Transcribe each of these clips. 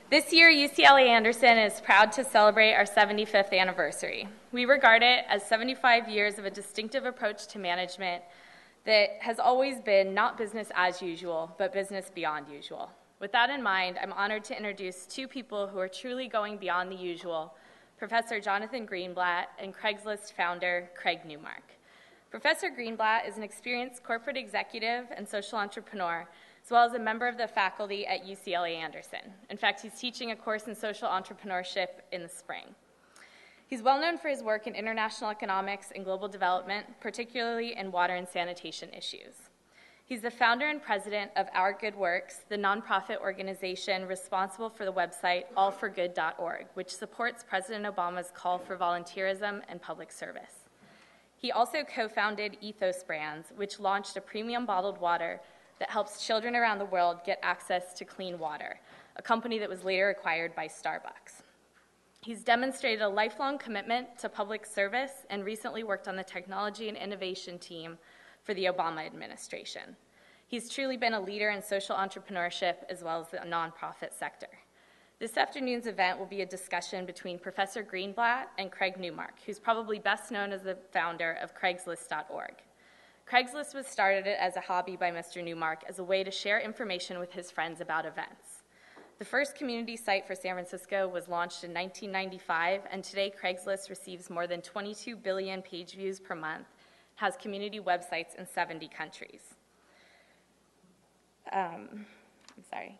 This year, UCLA Anderson is proud to celebrate our 75th anniversary. We regard it as 75 years of a distinctive approach to management that has always been not business as usual, but business beyond usual. With that in mind, I'm honored to introduce two people who are truly going beyond the usual, Professor Jonathan Greenblatt and Craigslist founder Craig Newmark. Professor Greenblatt is an experienced corporate executive and social entrepreneur, as well as a member of the faculty at UCLA Anderson. In fact, he's teaching a course in social entrepreneurship in the spring. He's well known for his work in international economics and global development, particularly in water and sanitation issues. He's the founder and president of Our Good Works, the nonprofit organization responsible for the website allforgood.org, which supports President Obama's call for volunteerism and public service. He also co-founded Ethos Brands, which launched a premium bottled water that helps children around the world get access to clean water, a company that was later acquired by Starbucks. He's demonstrated a lifelong commitment to public service and recently worked on the technology and innovation team for the Obama administration. He's truly been a leader in social entrepreneurship as well as the nonprofit sector. This afternoon's event will be a discussion between Professor Greenblatt and Craig Newmark, who's probably best known as the founder of Craigslist.org. Craigslist was started as a hobby by Mr. Newmark as a way to share information with his friends about events. The first community site for San Francisco was launched in 1995, and today Craigslist receives more than 22 billion page views per month, has community websites in 70 countries.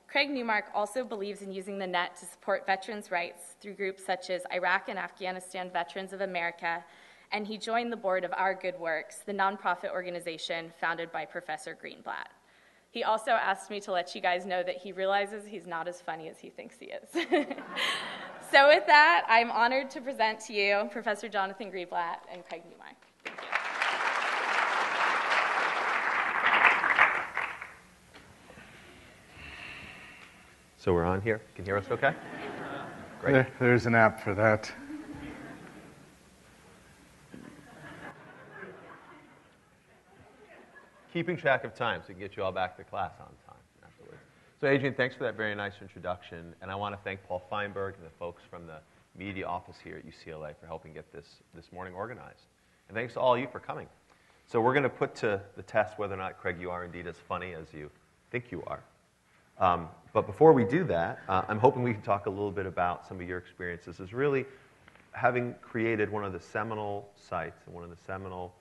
Craig Newmark also believes in using the net to support veterans' rights through groups such as Iraq and Afghanistan Veterans of America, and he joined the board of Our Good Works, the nonprofit organization founded by Professor Greenblatt. He also asked me to let you guys know that he realizes he's not as funny as he thinks he is. So with that, I'm honored to present to you Professor Jonathan Greenblatt and Craig Newmark. Thank you. So we're on here. Can you hear us okay? Great. There's an app for that. Keeping track of time so we can get you all back to class on time afterwards. So Adrian, thanks for that very nice introduction. And I want to thank Paul Feinberg and the folks from the media office here at UCLA for helping get this morning organized. And thanks to all of you for coming. So we're going to put to the test whether or not, Craig, you are indeed as funny as you think you are. But before we do that, I'm hoping we can talk a little bit about some of your experiences as really having created one of the seminal sites and one of the seminal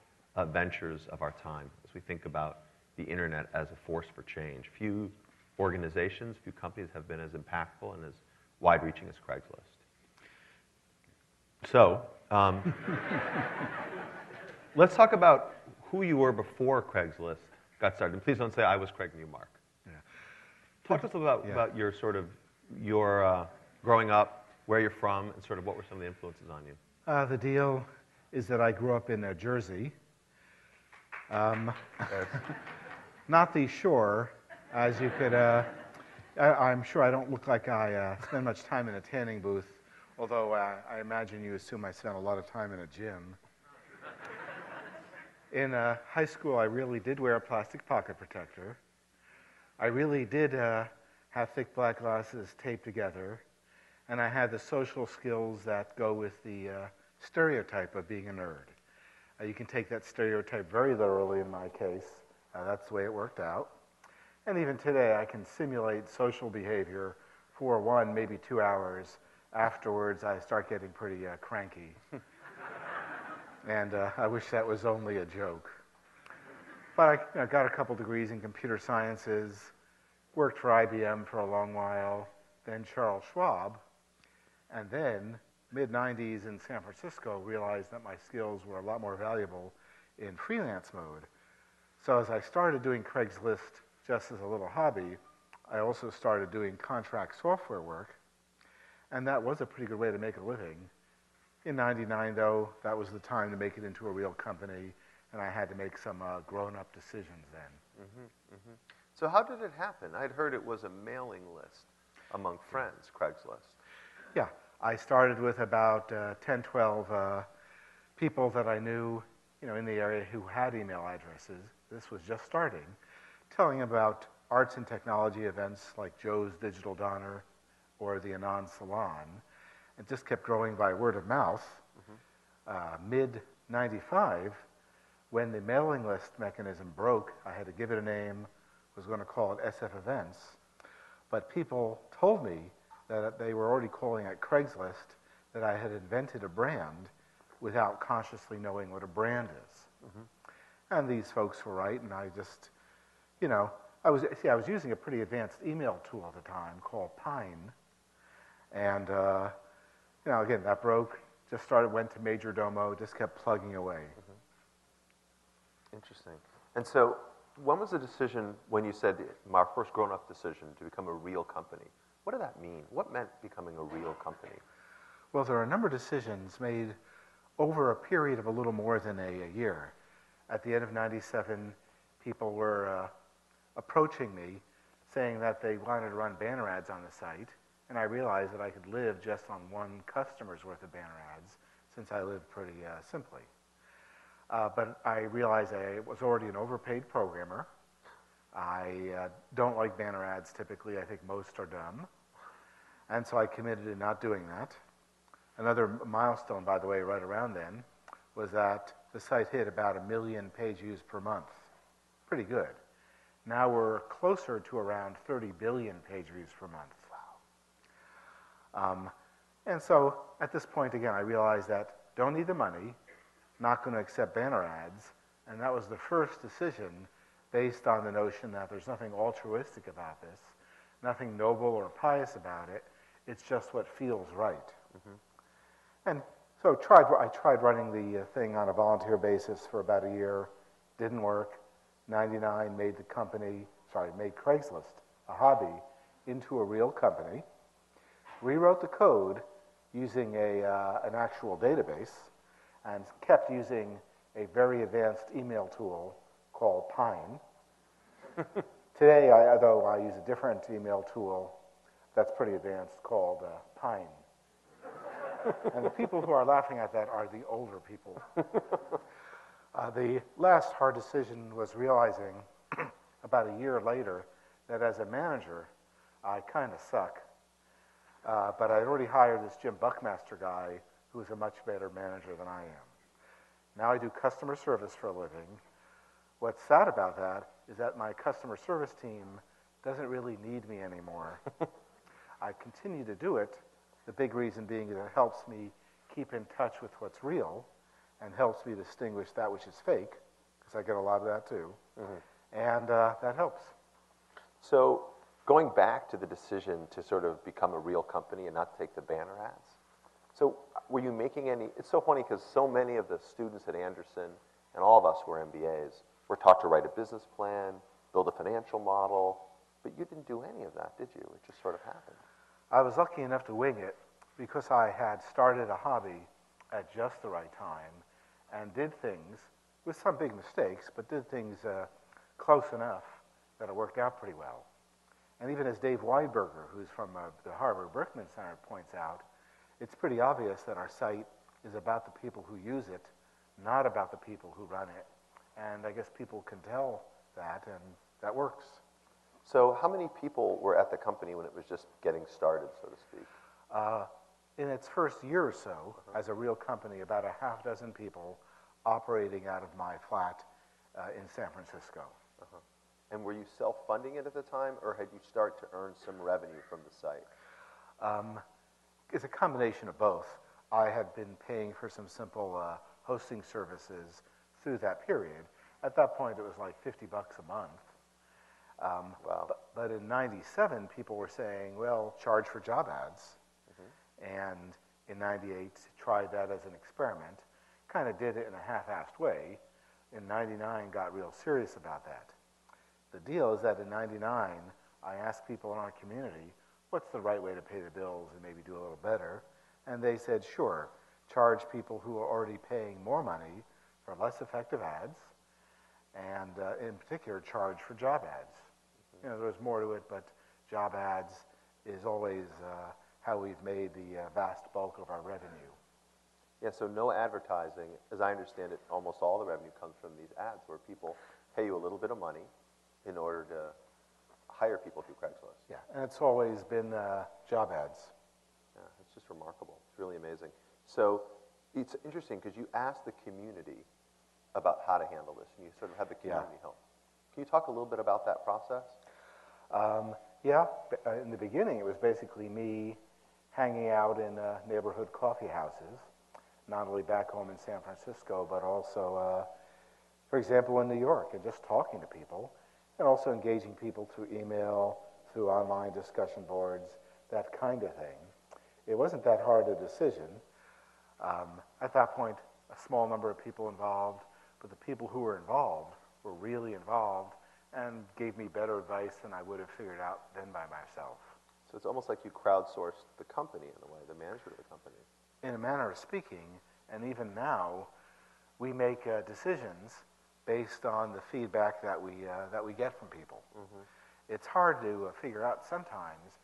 ventures of our time as we think about the internet as a force for change. Few organizations, few companies have been as impactful and as wide-reaching as Craigslist. So let's talk about who you were before Craigslist got started. And please don't say I was Craig Newmark. Yeah. Talk to us about your sort of your growing up, where you're from, and sort of what were some of the influences on you. The deal is that I grew up in Jersey. Not the shore, as you could, I'm sure I don't look like I spend much time in a tanning booth, although I imagine you assume I spent a lot of time in a gym. In high school, I really did wear a plastic pocket protector. I really did have thick black glasses taped together, and I had the social skills that go with the stereotype of being a nerd. You can take that stereotype very literally in my case. That's the way it worked out. And even today, I can simulate social behavior for 1, maybe 2 hours. Afterwards, I start getting pretty cranky. And I wish that was only a joke. But I got a couple degrees in computer sciences, worked for IBM for a long while, then Charles Schwab, and then mid-90s in San Francisco realized that my skills were a lot more valuable in freelance mode. So as I started doing Craigslist just as a little hobby, I also started doing contract software work, and that was a pretty good way to make a living. In '99, though, that was the time to make it into a real company, and I had to make some grown-up decisions then. So how did it happen? I'd heard it was a mailing list among friends, Craigslist. Yeah, I started with about 10, 12 people that I knew, in the area who had email addresses. This was just starting, telling about arts and technology events like Joe's Digital Donner or the Anand Salon. It just kept growing by word of mouth. Mid-95, when the mailing list mechanism broke, I had to give it a name, was going to call it SF Events. But people told me that they were already calling it Craigslist, that I had invented a brand without consciously knowing what a brand is. And these folks were right, and I just, I was using a pretty advanced email tool at the time called Pine. And, again, that broke, just went to Major Domo, just kept plugging away. Interesting. And so when was the decision, when you said my first grown-up decision to become a real company, what did that mean? What meant becoming a real company? Well, there are a number of decisions made over a period of a little more than a year. At the end of 97, people were approaching me saying that they wanted to run banner ads on the site, and I realized that I could live just on one customer's worth of banner ads, since I lived pretty simply. But I realized I was already an overpaid programmer. I don't like banner ads typically. I think most are dumb. And so I committed to not doing that. Another milestone, by the way, right around then, was that the site hit about 1 million page views per month. Pretty good. Now we're closer to around 30 billion page views per month. Wow. And so at this point, again, I realized that don't need the money, not going to accept banner ads, and that was the first decision based on the notion that there's nothing altruistic about this, nothing noble or pious about it. It's just what feels right. And so I tried running the thing on a volunteer basis for about a year. Didn't work. 99 made made Craigslist, a hobby, into a real company. Rewrote the code using an actual database and kept using a very advanced email tool called Pine. Today, though, I use a different email tool that's pretty advanced called Pine. And the people who are laughing at that are the older people. The last hard decision was realizing about a year later that as a manager, I kind of suck. But I'd already hired this Jim Buckmaster guy who is a much better manager than I am. Now I do customer service for a living. What's sad about that is that my customer service team doesn't really need me anymore. I continue to do it, the big reason being that it helps me keep in touch with what's real and helps me distinguish that which is fake, because I get a lot of that too, and that helps. So going back to the decision to sort of become a real company and not take the banner ads, so were you making any, it's so funny because so many of the students at Anderson and all of us who are MBAs were taught to write a business plan, build a financial model, but you didn't do any of that, did you? It just sort of happened. I was lucky enough to wing it because I had started a hobby at just the right time and did things with some big mistakes, but did things close enough that it worked out pretty well. And even as Dave Weinberger, who's from the Harvard Berkman Center, points out, it's pretty obvious that our site is about the people who use it, not about the people who run it. And I guess people can tell that, and that works. So how many people were at the company when it was just getting started, so to speak? In its first year or so, as a real company, about a half dozen people operating out of my flat in San Francisco. And were you self-funding it at the time, or had you started to earn some revenue from the site? It's a combination of both. I had been paying for some simple hosting services through that period. At that point, it was like $50 a month. Wow. But in 97, people were saying, well, charge for job ads. And in 98, tried that as an experiment. Kind of did it in a half-assed way. In 99, got real serious about that. The deal is that in 99, I asked people in our community, what's the right way to pay the bills and maybe do a little better? And they said, sure, charge people who are already paying more money for less effective ads, and in particular, charge for job ads. You know, there's more to it, but job ads is always how we've made the vast bulk of our revenue. Yeah, so no advertising. As I understand it, almost all the revenue comes from these ads where people pay you a little bit of money in order to hire people through Craigslist. Yeah, and it's always been job ads. Yeah, it's just remarkable. It's really amazing. So it's interesting because you asked the community about how to handle this, and you sort of had the community help. Can you talk a little bit about that process? Yeah, in the beginning it was basically me hanging out in neighborhood coffee houses, not only back home in San Francisco, but also, for example, in New York, and just talking to people, and also engaging people through email, through online discussion boards, that kind of thing. It wasn't that hard a decision. At that point, a small number of people involved, but the people who were involved were really involved and gave me better advice than I would have figured out then by myself. So it's almost like you crowdsourced the company in a way, the management of the company. In a manner of speaking, and even now, we make decisions based on the feedback that we get from people. Mm-hmm. It's hard to figure out sometimes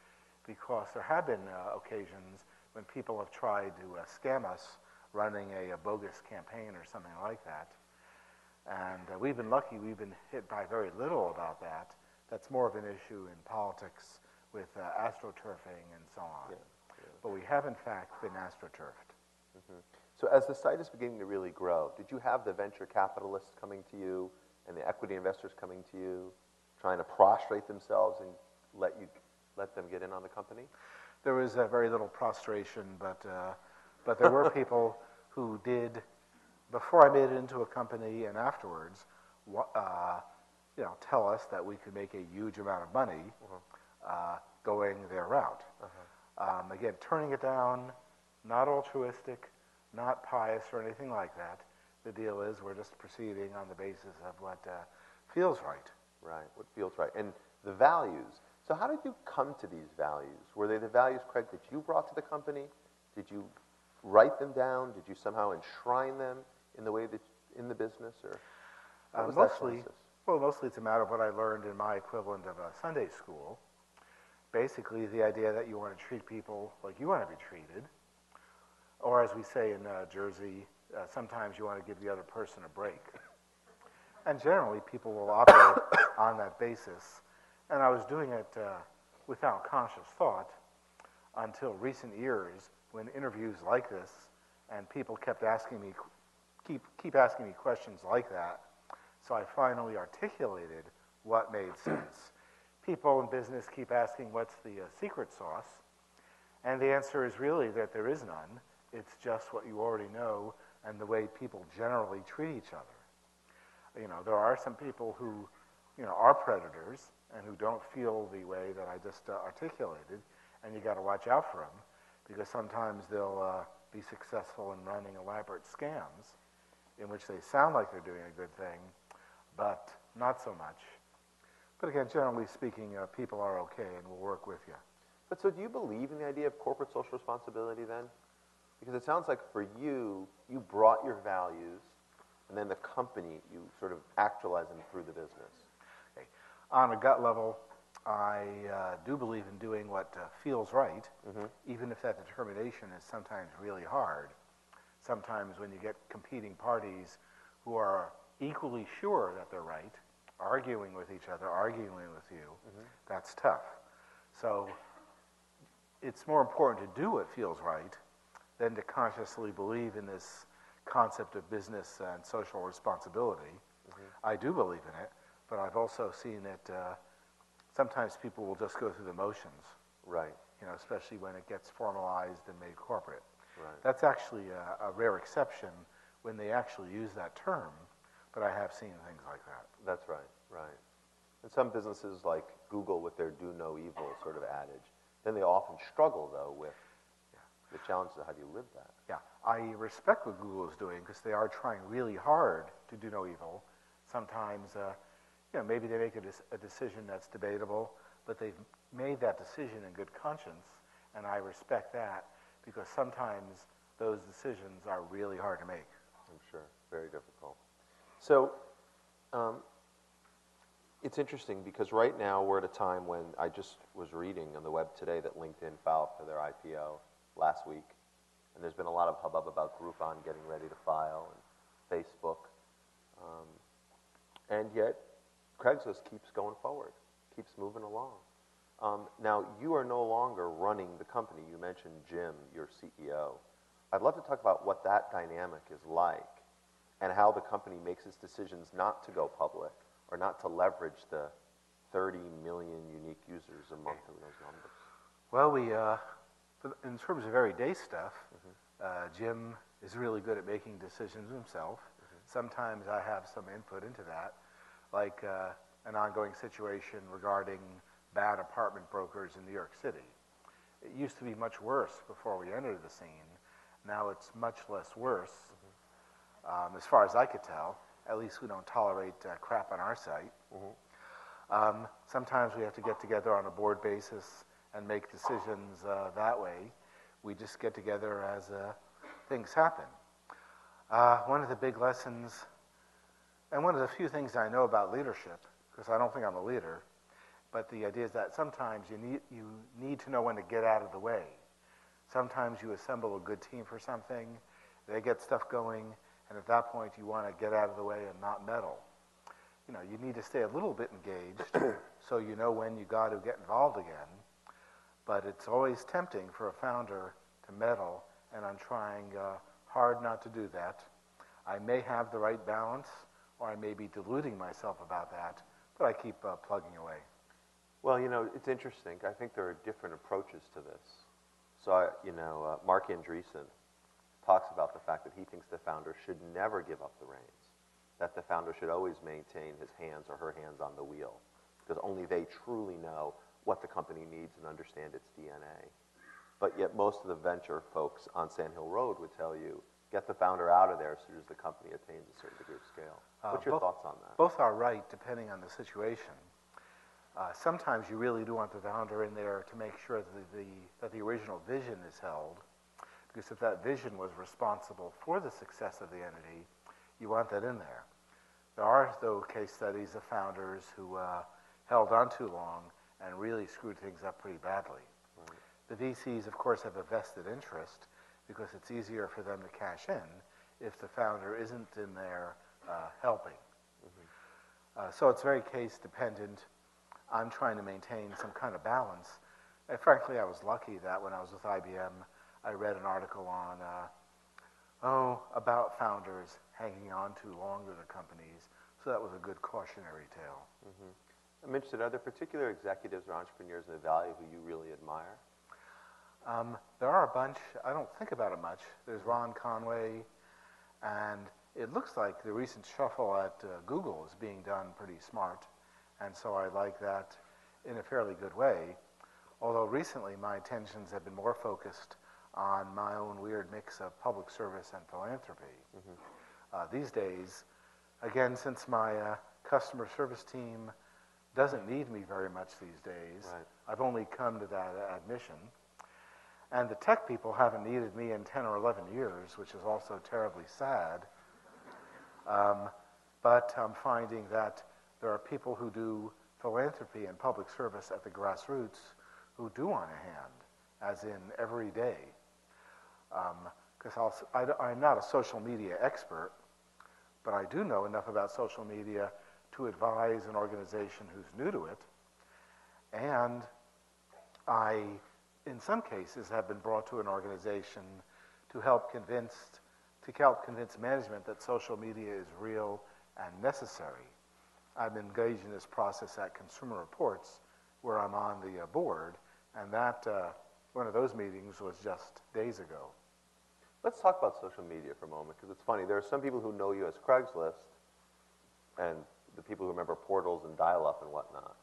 because there have been occasions when people have tried to scam us running a bogus campaign or something like that. And we've been lucky, we've been hit by very little about that. That's more of an issue in politics with astroturfing and so on. Yeah. But we have, in fact, been astroturfed. Mm-hmm. So as the site is beginning to really grow, did you have the venture capitalists coming to you and the equity investors coming to you, trying to prostrate themselves and let them get in on the company? There was very little prostration, but there were people who did, before I made it into a company and afterwards, tell us that we could make a huge amount of money going their route. Again, turning it down, not altruistic, not pious or anything like that. The deal is we're just proceeding on the basis of what feels right. Right, what feels right. And the values. So how did you come to these values? Were they the values, Craig, that you brought to the company? Did you write them down? Did you somehow enshrine them in the way that in the business, or what was that process? Mostly it's a matter of what I learned in my equivalent of a Sunday school. Basically, the idea that you want to treat people like you want to be treated, or as we say in Jersey, sometimes you want to give the other person a break. And generally, people will operate on that basis. And I was doing it without conscious thought until recent years, when interviews like this and people kept asking me, keep asking me questions like that. So I finally articulated what made sense. People in business keep asking, what's the secret sauce? And the answer is really that there is none. It's just what you already know and the way people generally treat each other. You know, there are some people who, are predators and who don't feel the way that I just articulated, and you got to watch out for them because sometimes they'll be successful in running elaborate scams in which they sound like they're doing a good thing, but not so much. But again, generally speaking, people are okay and will work with you. But so do you believe in the idea of corporate social responsibility then? Because it sounds like for you, you brought your values, and then the company, you sort of actualize them through the business. Okay. On a gut level, I do believe in doing what feels right, even if that determination is sometimes really hard. Sometimes when you get competing parties who are equally sure that they're right, arguing with each other, arguing with you, that's tough. So it's more important to do what feels right than to consciously believe in this concept of business and social responsibility. I do believe in it, but I've also seen that sometimes people will just go through the motions. Right. Especially when it gets formalized and made corporate. Right. That's actually a rare exception when they actually use that term, but I have seen things like that. That's right, right. And some businesses like Google with their do no evil sort of adage, then they often struggle, though, with the challenges of how do you live that. Yeah, I respect what Google is doing because they are trying really hard to do no evil. Sometimes, maybe they make a decision that's debatable, but they've made that decision in good conscience, and I respect that because sometimes those decisions are really hard to make. I'm sure, very difficult. So, it's interesting because right now we're at a time when I just was reading on the web today that LinkedIn filed for their IPO last week, and there's been a lot of hubbub about Groupon getting ready to file, and Facebook, and yet Craigslist keeps going forward. keeps moving along. Now, you are no longer running the company. You mentioned Jim, your CEO. I'd love to talk about what that dynamic is like and how the company makes its decisions not to go public or not to leverage the 30 million unique users a month in those numbers. Well, in terms of everyday stuff, Jim is really good at making decisions himself. Sometimes I have some input into that, like an ongoing situation regarding bad apartment brokers in New York City. It used to be much worse before we entered the scene. Now it's much less worse, as far as I could tell. At least we don't tolerate crap on our site. Sometimes we have to get together on a board basis and make decisions that way. We just get together as things happen. One of the big lessons, and one of the few things I know about leadership, because I don't think I'm a leader, but the idea is that sometimes you need to know when to get out of the way. Sometimes you assemble a good team for something, they get stuff going, and at that point you want to get out of the way and not meddle. You know, you need to stay a little bit engaged so you know when you got to get involved again. But it's always tempting for a founder to meddle, and I'm trying hard not to do that. I may have the right balance, or I may be deluding myself about that, but I keep plugging away. Well, you know, it's interesting. I think there are different approaches to this. So, Mark Andreessen talks about the fact that he thinks the founder should never give up the reins, that the founder should always maintain his hands or her hands on the wheel, because only they truly know what the company needs and understand its DNA. But yet most of the venture folks on Sand Hill Road would tell you, get the founder out of there as soon as the company attains a certain degree of scale. What's your thoughts on that? Both are right, depending on the situation. Sometimes you really do want the founder in there to make sure that the original vision is held, because if that vision was responsible for the success of the entity, you want that in there. There are, though, case studies of founders who held on too long and really screwed things up pretty badly. Right. The VCs, of course, have a vested interest because it's easier for them to cash in if the founder isn't in there helping. So it's very case dependent. I'm trying to maintain some kind of balance. And frankly, I was lucky that when I was with IBM, I read an article on, about founders hanging on too long to the companies. So that was a good cautionary tale. I'm interested, are there particular executives or entrepreneurs in the Valley who you really admire? There are a bunch. I don't think about it much. There's Ron Conway, and it looks like the recent shuffle at Google is being done pretty smart, and so I like that in a fairly good way. Although recently my attentions have been more focused on my own weird mix of public service and philanthropy. These days, again, since my customer service team doesn't need me very much these days, Right. I've only come to that admission. And the tech people haven't needed me in 10 or 11 years, which is also terribly sad. But I'm finding that there are people who do philanthropy and public service at the grassroots who do want a hand, as in every day. Because I'm not a social media expert, but I do know enough about social media to advise an organization who's new to it. And I, in some cases, have been brought to an organization to help convince management that social media is real and necessary. I'm engaged in this process at Consumer Reports, where I'm on the board, and that one of those meetings was just days ago. Let's talk about social media for a moment, because it's funny. There are some people who know you as Craigslist, and the people who remember portals and dial-up and whatnot.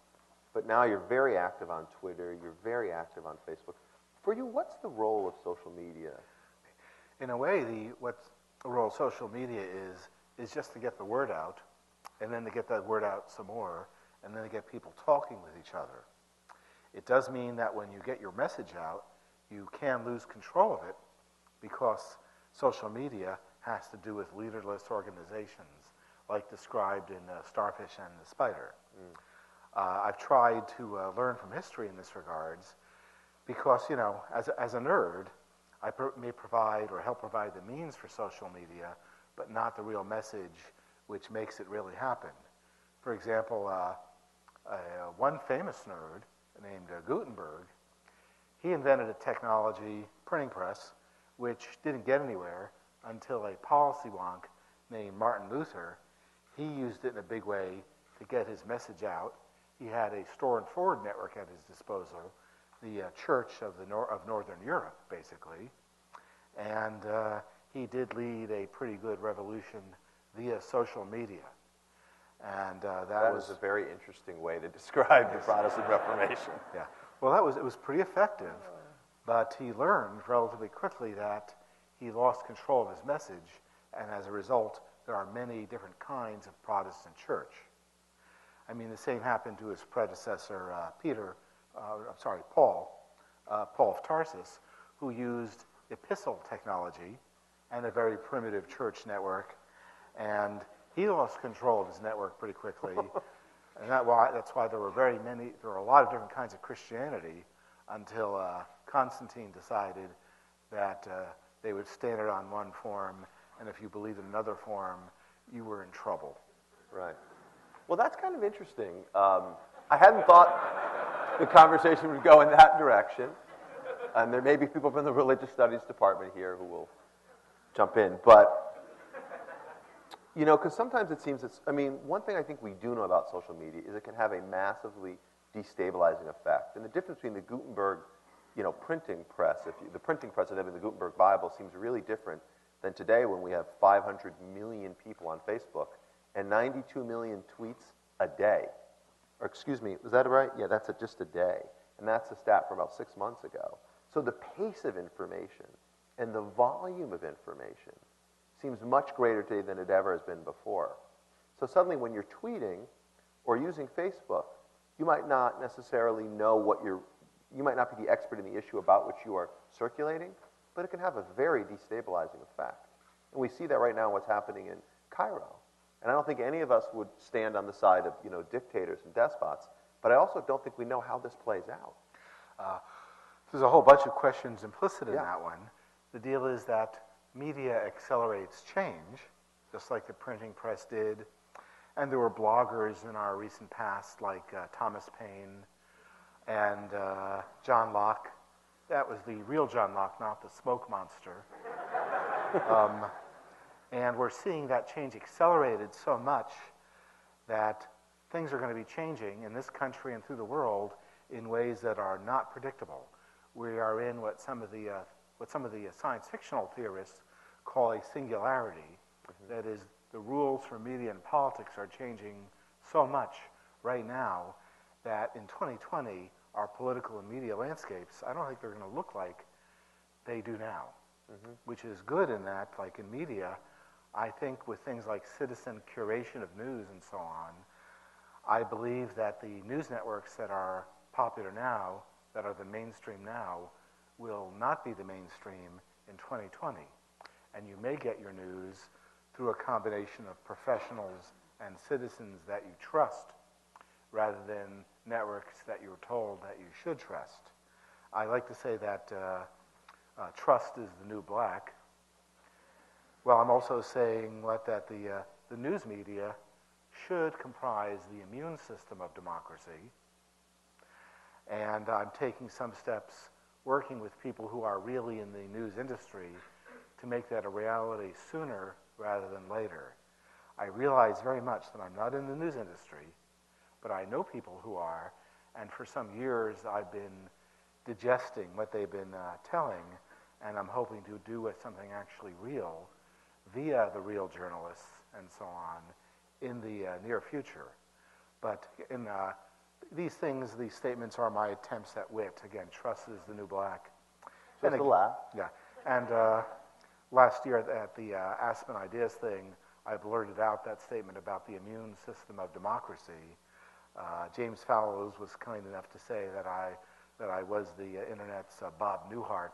But now you're very active on Twitter, you're very active on Facebook. For you, what's the role of social media? In a way, what the role of social media is just to get the word out, and then to get that word out some more, and then to get people talking with each other. It does mean that when you get your message out, you can lose control of it, because social media has to do with leaderless organizations, like described in Starfish and the Spider. I've tried to learn from history in this regards, because, as a nerd, I may provide or help provide the means for social media, but not the real message which makes it really happen. For example, one famous nerd named Gutenberg. He invented a technology, printing press, which didn't get anywhere until a policy wonk named Martin Luther. He used it in a big way to get his message out. He had a store and forward network at his disposal, the Church of Northern Europe, basically. And he did lead a pretty good revolution via social media. And that was a very interesting way to describe the Protestant Reformation. Yeah. Well, it was pretty effective, but he learned relatively quickly that he lost control of his message, and as a result, there are many different kinds of Protestant church. I mean, the same happened to his predecessor, Paul of Tarsus, who used epistle technology and a very primitive church network, and he lost control of his network pretty quickly. And that's why there were a lot of different kinds of Christianity until Constantine decided that they would stand it on one form, and if you believed in another form, you were in trouble. Right. Well, that's kind of interesting. I hadn't thought the conversation would go in that direction, and there may be people from the religious studies department here who will jump in, but you know, because sometimes it seems one thing I think we do know about social media is it can have a massively destabilizing effect. And the difference between the Gutenberg, printing press, the printing press and the Gutenberg Bible seems really different than today when we have 500 million people on Facebook and 92 million tweets a day. Or excuse me, was that right? Yeah, that's just a day. And that's a stat from about 6 months ago. So the pace of information and the volume of information seems much greater today than it ever has been before. So suddenly when you're tweeting or using Facebook, you might not necessarily know you might not be the expert in the issue about which you are circulating, but it can have a very destabilizing effect. And we see that right now in what's happening in Cairo. And I don't think any of us would stand on the side of dictators and despots, but I also don't think we know how this plays out. There's a whole bunch of questions implicit in that one. The deal is that media accelerates change, just like the printing press did. And there were bloggers in our recent past like Thomas Paine and John Locke. That was the real John Locke, not the smoke monster. And we're seeing that change accelerated so much that things are going to be changing in this country and through the world in ways that are not predictable. We are in what some of the science fictional theorists call a singularity. Mm-hmm. That is, the rules for media and politics are changing so much right now that in 2020, our political and media landscapes, I don't think they're going to look like they do now, mm-hmm. which is good in that, like in media, I think with things like citizen curation of news and so on, I believe that the news networks that are popular now, that are the mainstream now, will not be the mainstream in 2020. And you may get your news through a combination of professionals and citizens that you trust rather than networks that you're told that you should trust. I like to say that trust is the new black. Well, I'm also saying that the news media should comprise the immune system of democracy. And I'm taking some steps working with people who are really in the news industry to make that a reality sooner rather than later. I realize very much that I'm not in the news industry, but I know people who are, and for some years I've been digesting what they've been telling, and I'm hoping to do with something actually real via the real journalists and so on in the near future. But in these statements are my attempts at wit. Again, trust is the new black. Just a laugh. Yeah. And last year at the Aspen Ideas thing, I blurted out that statement about the immune system of democracy. James Fallows was kind enough to say that I was the internet's Bob Newhart,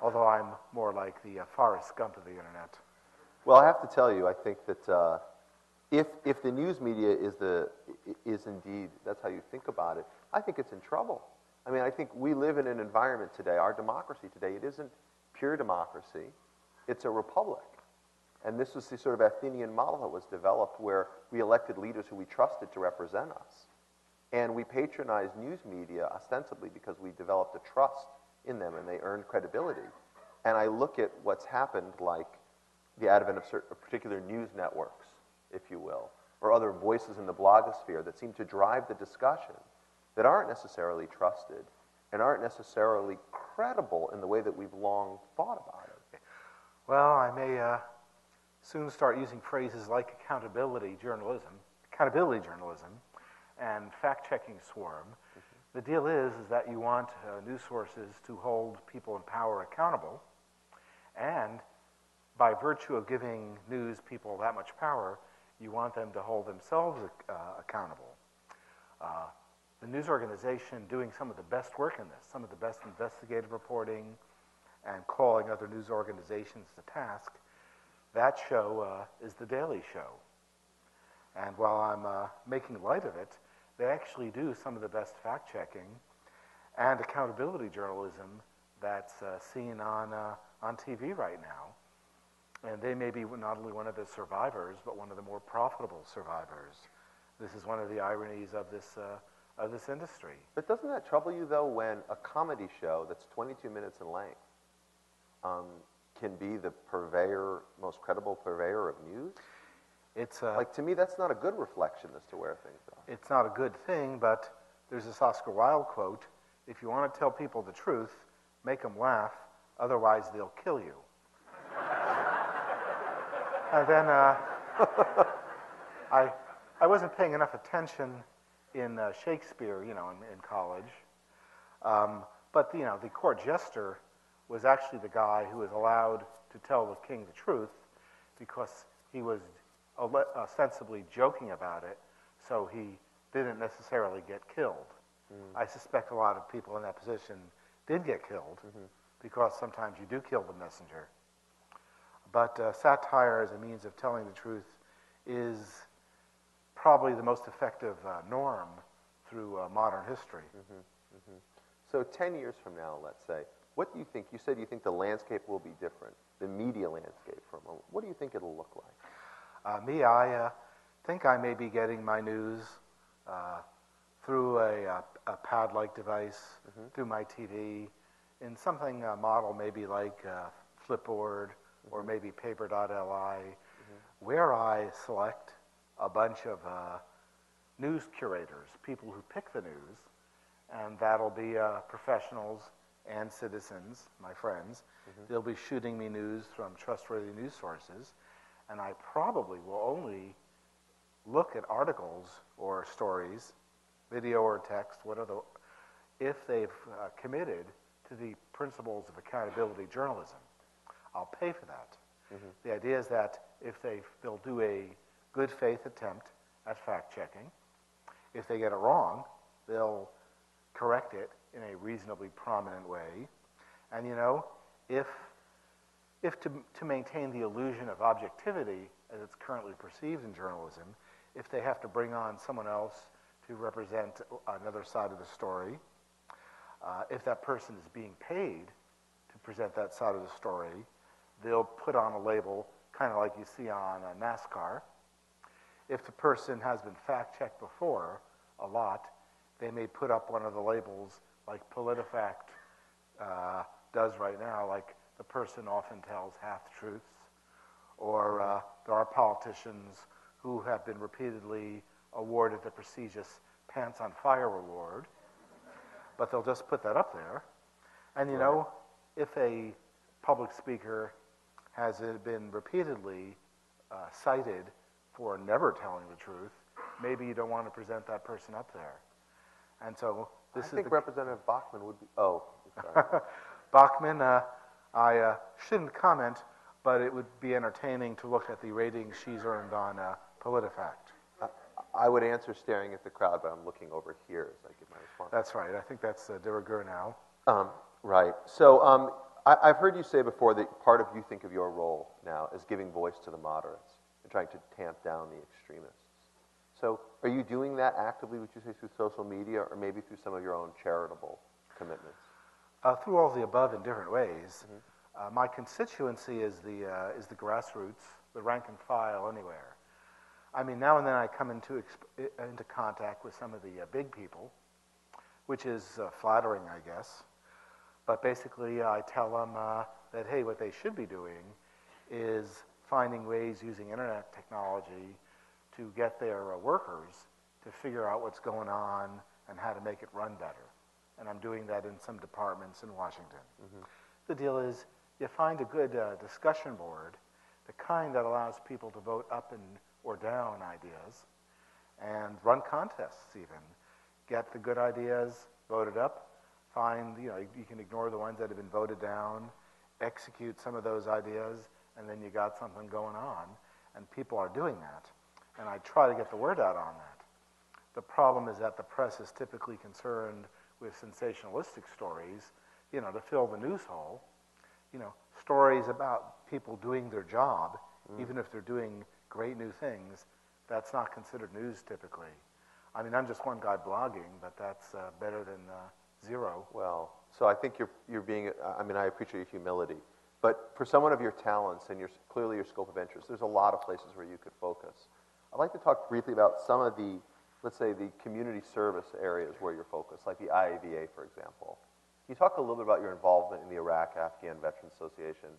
although I'm more like the Forrest Gump of the internet. Well, I have to tell you, I think that if the news media is indeed, that's how you think about it, I think it's in trouble. I mean, I think we live in an environment today, our democracy today, it isn't pure democracy, it's a republic. And this was the sort of Athenian model that was developed where we elected leaders who we trusted to represent us. And we patronize news media ostensibly because we developed a trust in them and they earned credibility. And I look at what's happened, like the advent of particular news networks, if you will, or other voices in the blogosphere that seem to drive the discussion that aren't necessarily trusted and aren't necessarily credible in the way that we've long thought about it. Well, I may soon start using phrases like accountability journalism, and fact-checking swarm. The deal is that you want news sources to hold people in power accountable, and by virtue of giving news people that much power, you want them to hold themselves accountable. The news organization doing some of the best work in this, some of the best investigative reporting, and calling other news organizations to task, that show is The Daily Show. And while I'm making light of it, they actually do some of the best fact-checking and accountability journalism that's seen on TV right now. And they may be not only one of the survivors, but one of the more profitable survivors. This is one of the ironies of this industry. But doesn't that trouble you, though, when a comedy show that's 22 minutes in length can be the most credible purveyor of news? It's like, to me, that's not a good reflection as to where things are. It's not a good thing, but there's this Oscar Wilde quote: "If you want to tell people the truth, make them laugh, otherwise they'll kill you." And then I wasn't paying enough attention in Shakespeare, in college. But the court jester was actually the guy who was allowed to tell the king the truth because he was ostensibly joking about it, so he didn't necessarily get killed. I suspect a lot of people in that position did get killed because sometimes you do kill the messenger. But satire as a means of telling the truth is probably the most effective norm through modern history. So 10 years from now, let's say, what do you think? You said you think the landscape will be different, the media landscape for a moment. What do you think it'll look like? I think I may be getting my news through a pad-like device, through my TV, in something model maybe like Flipboard or maybe Paper.li, where I select a bunch of news curators, people who pick the news, and that'll be professionals and citizens, my friends. They'll be shooting me news from trustworthy news sources, and I probably will only look at articles or stories, video or text, if they've committed to the principles of accountability journalism. I'll pay for that. The idea is that if they'll do a good faith attempt at fact-checking. If they get it wrong, they'll correct it in a reasonably prominent way. And if to maintain the illusion of objectivity as it's currently perceived in journalism, if they have to bring on someone else to represent another side of the story, if that person is being paid to present that side of the story, they'll put on a label, kind of like you see on NASCAR. If the person has been fact-checked before a lot, they may put up one of the labels like PolitiFact does right now, like the person often tells half-truths, or there are politicians who have been repeatedly awarded the prestigious Pants on Fire award, but they'll just put that up there. And if a public speaker has been repeatedly cited for never telling the truth, maybe you don't want to present that person up there. And so I think Representative Bachmann would be, sorry. Bachmann, I shouldn't comment, but it would be entertaining to look at the ratings she's earned on PolitiFact. I would answer staring at the crowd, but I'm looking over here as I give my response. That's right. I think that's de rigueur now. Right. So I've heard you say before that part of you think of your role now as giving voice to the moderates and trying to tamp down the extremists. So are you doing that actively, would you say, through social media or maybe through some of your own charitable commitments? Through all the above in different ways. My constituency is the grassroots, the rank and file anywhere. I mean, now and then I come into contact with some of the big people, which is flattering, I guess. But basically, I tell them that, hey, what they should be doing is finding ways using internet technology to get their workers to figure out what's going on and how to make it run better. And I'm doing that in some departments in Washington. Mm-hmm. The deal is you find a good discussion board, the kind that allows people to vote up and or down ideas, and run contests even. Get the good ideas voted up, find, you can ignore the ones that have been voted down, execute some of those ideas, and then you got something going on, and people are doing that. And I try to get the word out on that. The problem is that the press is typically concerned with sensationalistic stories, to fill the news hole. Stories about people doing their job, even if they're doing great new things, that's not considered news typically. I mean, I'm just one guy blogging, but that's better than zero. Well, so I think you're being, I appreciate your humility. But for someone of your talents and clearly your scope of interest, there's a lot of places where you could focus. I'd like to talk briefly about some of the, let's say, the community service areas where you're focused, like the IAVA, for example. Can you talk a little bit about your involvement in the Iraq-Afghan Veterans Association?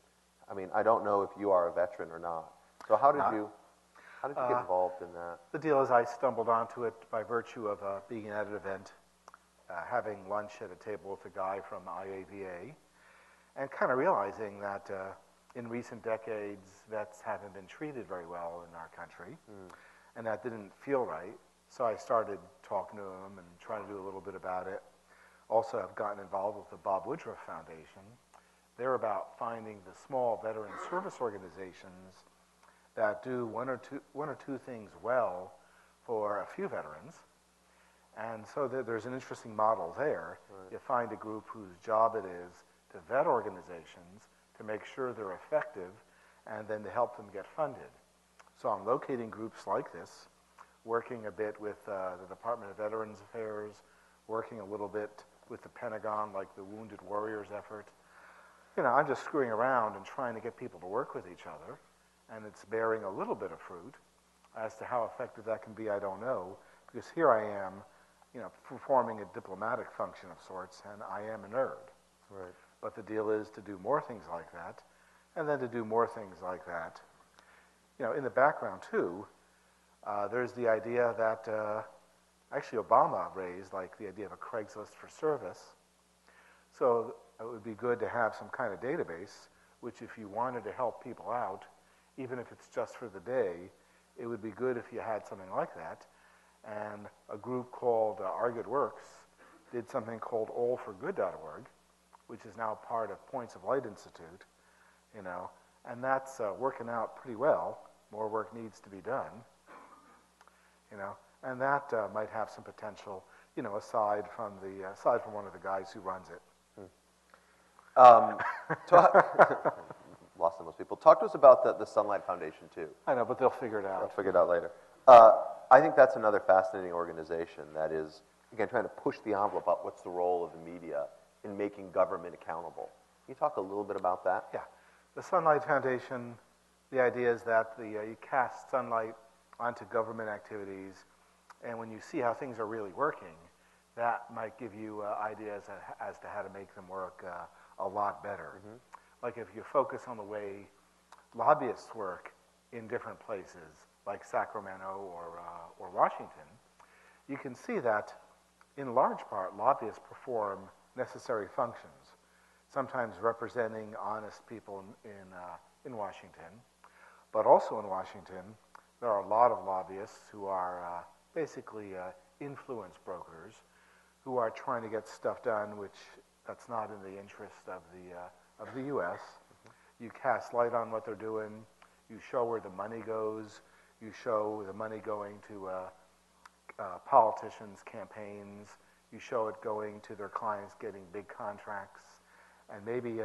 I mean, I don't know if you are a veteran or not. So how did you get involved in that? The deal is I stumbled onto it by virtue of being at an event, having lunch at a table with a guy from IAVA, and kind of realizing that in recent decades, vets haven't been treated very well in our country, and that didn't feel right. So I started talking to him and trying to do a little bit about it. Also, I've gotten involved with the Bob Woodruff Foundation. They're about finding the small veteran service organizations that do one or two things well for a few veterans. And so there's an interesting model there. Right. You find a group whose job it is to vet organizations to make sure they're effective and then to help them get funded. So I'm locating groups like this, working a bit with the Department of Veterans Affairs, working a little bit with the Pentagon, like the Wounded Warriors effort. I'm just screwing around and trying to get people to work with each other, and it's bearing a little bit of fruit. As to how effective that can be, I don't know, because here I am, performing a diplomatic function of sorts, and I am a nerd. Right. But the deal is to do more things like that, and then to do more things like that. In the background, too, there's the idea that actually Obama raised, like the idea of a Craigslist for service. So it would be good to have some kind of database, which if you wanted to help people out, even if it's just for the day, it would be good if you had something like that. And a group called Our Good Works did something called allforgood.org, which is now part of Points of Light Institute, and that's working out pretty well. More work needs to be done, and that might have some potential, aside from one of the guys who runs it. Lost to most people. Talk to us about the Sunlight Foundation, too. I know, but they'll figure it out. They'll figure it out later. I think that's another fascinating organization that is, again, trying to push the envelope about what's the role of the media in making government accountable. Can you talk a little bit about that? Yeah. The Sunlight Foundation, the idea is that you cast sunlight onto government activities, and when you see how things are really working, that might give you ideas as to how to make them work a lot better. Mm-hmm. Like if you focus on the way lobbyists work in different places, like Sacramento or Washington, you can see that in large part lobbyists perform necessary functions, sometimes representing honest people in Washington. But also in Washington, there are a lot of lobbyists who are basically influence brokers who are trying to get stuff done that's not in the interest of the U.S. Mm-hmm. You cast light on what they're doing. You show where the money goes. You show the money going to politicians' campaigns. You show it going to their clients getting big contracts. And maybe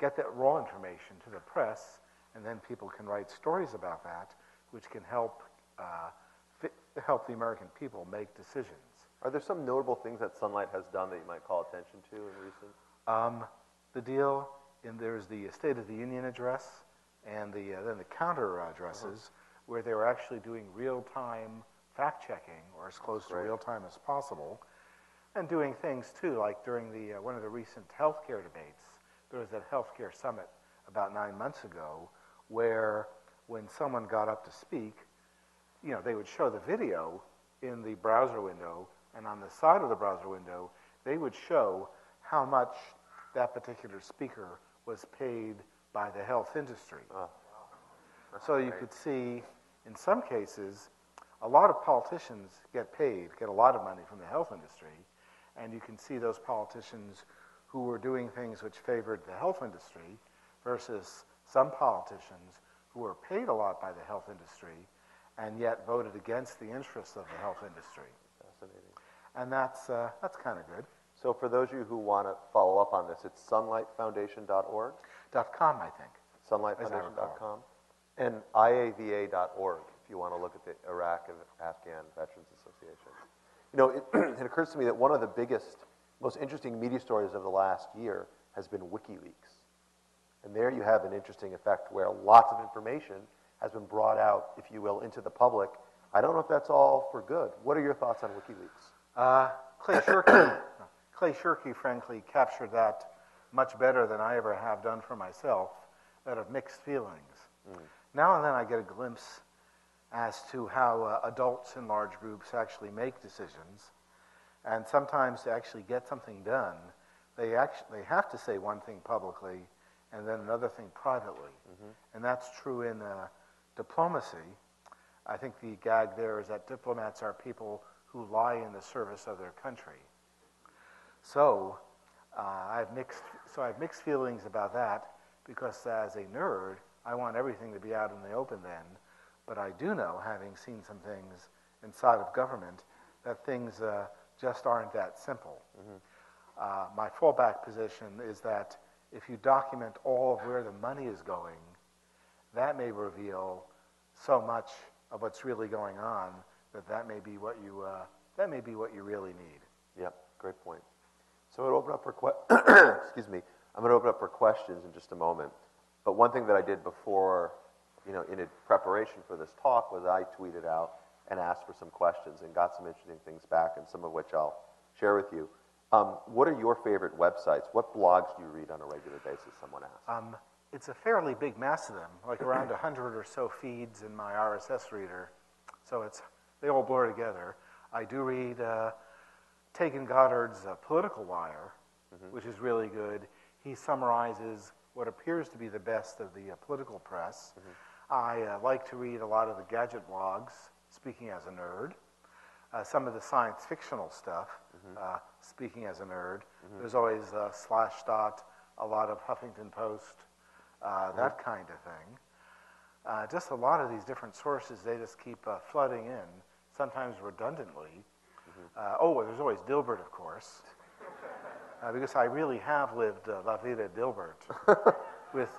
get that raw information to the press, and then people can write stories about that, which can help the American people make decisions. Are there some notable things that Sunlight has done that you might call attention to in recent? The deal, there's the State of the Union address, and then the counter addresses, where they were actually doing real-time fact-checking, or as close to real-time as possible, and doing things too, like during one of the recent healthcare debates. There was that healthcare summit about 9 months ago, where when someone got up to speak, they would show the video in the browser window, and on the side of the browser window, they would show how much that particular speaker was paid by the health industry. So you could see, in some cases, a lot of politicians get a lot of money from the health industry, and you can see those politicians who were doing things which favored the health industry versus some politicians who were paid a lot by the health industry and yet voted against the interests of the health industry. Fascinating. And that's kind of good. So for those of you who want to follow up on this, it's sunlightfoundation.org? .com, I think. Sunlightfoundation.com. And IAVA.org, if you want to look at the Iraq and Afghan Veterans Association. It occurs to me that one of the biggest, most interesting media stories of the last year has been WikiLeaks. And there you have an interesting effect where lots of information has been brought out, if you will, into the public. I don't know if that's all for good. What are your thoughts on WikiLeaks? Clay Shirky, frankly, captured that much better than I ever have done for myself, out of mixed feelings. Now and then I get a glimpse as to how adults in large groups actually make decisions, and sometimes to actually get something done, they have to say one thing publicly and then another thing privately. And that's true in diplomacy. I think the gag there is that diplomats are people who lie in the service of their country. So I have mixed feelings about that, because as a nerd, I want everything to be out in the open then. But I do know, having seen some things inside of government, that things just aren't that simple. My fallback position is that if you document all of where the money is going, that may reveal so much of what's really going on that may be what you really need. Yep, great point. So I'm going to open up for excuse me. I'm going to open up for questions in just a moment. But one thing that I did before, in preparation for this talk, was I tweeted out and asked for some questions and got some interesting things back, and some of which I'll share with you. What are your favorite websites? What blogs do you read on a regular basis, someone asked? It's a fairly big mass of them, like around 100 or so feeds in my RSS reader. So they all blur together. I do read Tegan Goddard's Political Wire, which is really good. He summarizes what appears to be the best of the political press. I like to read a lot of the gadget blogs, speaking as a nerd. Some of the science fictional stuff, speaking as a nerd. There's always Slashdot, a lot of Huffington Post, that kind of thing. Just a lot of these different sources, they just keep flooding in, sometimes redundantly. There's always Dilbert, of course, because I really have lived La Vida Dilbert with